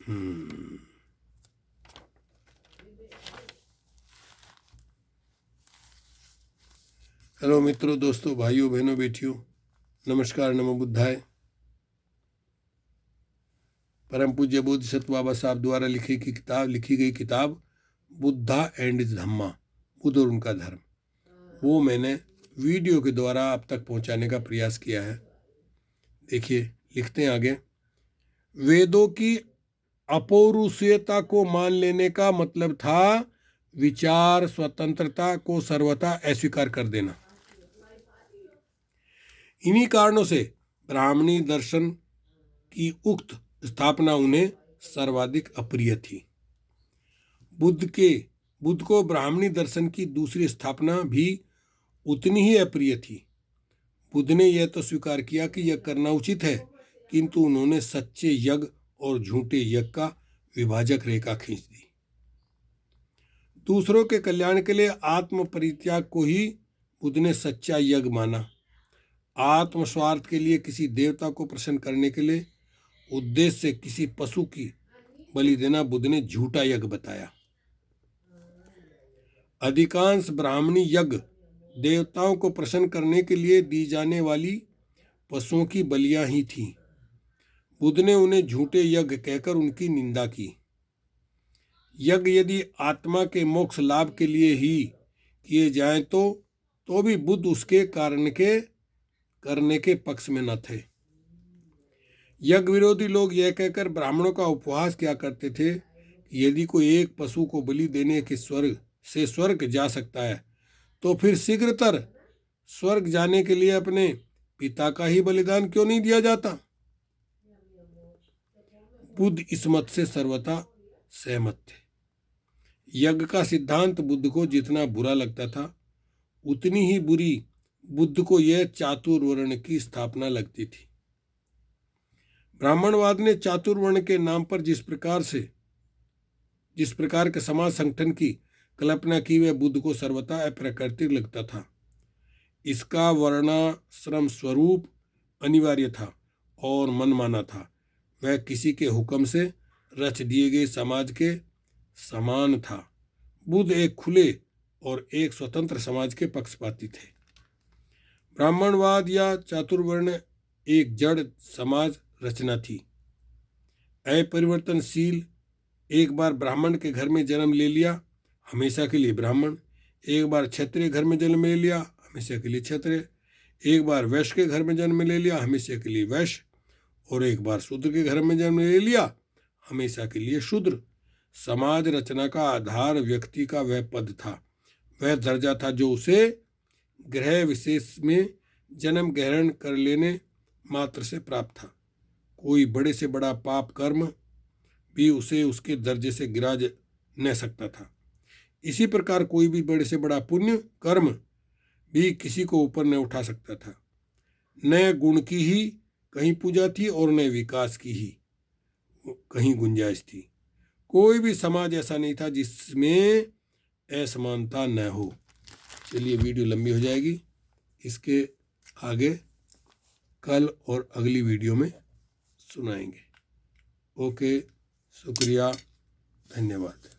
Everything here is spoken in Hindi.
हेलो मित्रों, दोस्तों, भाइयों, बहनों, बेटियों, नमस्कार, नमो बुद्धाय। परम पूज्य बोधिसत्व बाबा साहब द्वारा लिखी गई किताब बुद्धा एंड इज धम्मा, बुद्ध और उनका धर्म, वो मैंने वीडियो के द्वारा आप तक पहुंचाने का प्रयास किया है। देखिए, लिखते हैं आगे। वेदों की अपौरुषेयता को मान लेने का मतलब था विचार स्वतंत्रता को सर्वथा अस्वीकार कर देना। इन्हीं कारणों से ब्राह्मणी दर्शन की उक्त स्थापना उन्हें सर्वाधिक अप्रिय थी। बुद्ध को ब्राह्मणी दर्शन की दूसरी स्थापना भी उतनी ही अप्रिय थी। बुद्ध ने यह तो स्वीकार किया कि यह करना उचित है, किंतु उन्होंने सच्चे यज्ञ और झूठे यज्ञ का विभाजक रेखा खींच दी। दूसरों के कल्याण के लिए आत्म परित्याग को ही बुद्ध ने सच्चा यज्ञ माना। आत्म स्वार्थ के लिए किसी देवता को प्रसन्न करने के लिए उद्देश्य से किसी पशु की बलि देना बुद्ध ने झूठा यज्ञ बताया। अधिकांश ब्राह्मणी यज्ञ देवताओं को प्रसन्न करने के लिए दी जाने वाली पशुओं की बलियां ही थीं। बुद्ध ने उन्हें झूठे यज्ञ कहकर उनकी निंदा की। यज्ञ यदि आत्मा के मोक्ष लाभ के लिए ही किए जाएं तो भी बुद्ध उसके करने के पक्ष में न थे। यज्ञ विरोधी लोग यह कहकर ब्राह्मणों का उपहास किया करते थे कि यदि कोई एक पशु को बलि देने के स्वर्ग जा सकता है तो फिर शीघ्रतर स्वर्ग जाने के लिए अपने पिता का ही बलिदान क्यों नहीं दिया जाता। बुद्ध इस मत से सर्वथा सहमत थे। यज्ञ का सिद्धांत बुद्ध को जितना बुरा लगता था, उतनी ही बुरी बुद्ध को यह चातुर्वर्ण की स्थापना लगती थी। ब्राह्मणवाद ने चातुर्वर्ण के नाम पर जिस प्रकार के समाज संगठन की कल्पना की, वह बुद्ध को सर्वथा अप्राकृतिक लगता था। इसका वर्णाश्रम स्वरूप अनिवार्य था और मनमाना था। वह किसी के हुक्म से रच दिए गए समाज के समान था। बुद्ध एक खुले और एक स्वतंत्र समाज के पक्षपाती थे। ब्राह्मणवाद या चातुर्वर्ण एक जड़ समाज रचना थी। अपरिवर्तनशील, एक बार ब्राह्मण के घर में जन्म ले लिया हमेशा के लिए ब्राह्मण, एक बार क्षत्रिय घर में जन्म ले लिया हमेशा के लिए क्षत्रिय, एक बार वैश्य के घर में जन्म ले लिया हमेशा के लिए वैश्य, और एक बार शूद्र के घर में जन्म ले लिया हमेशा के लिए शूद्र। समाज रचना का आधार व्यक्ति का वह पद था, वह दर्जा था जो उसे ग्रह विशेष में जन्म ग्रहण कर लेने मात्र से प्राप्त था। कोई बड़े से बड़ा पाप कर्म भी उसे उसके दर्जे से गिरा न सकता था। इसी प्रकार कोई भी बड़े से बड़ा पुण्य कर्म भी किसी को ऊपर न उठा सकता था। न गुण की ही कहीं पूजा थी और न विकास की ही कहीं गुंजाइश थी। कोई भी समाज ऐसा नहीं था जिसमें असमानता न हो। चलिए, वीडियो लंबी हो जाएगी, इसके आगे कल और अगली वीडियो में सुनाएंगे। ओके, शुक्रिया, धन्यवाद।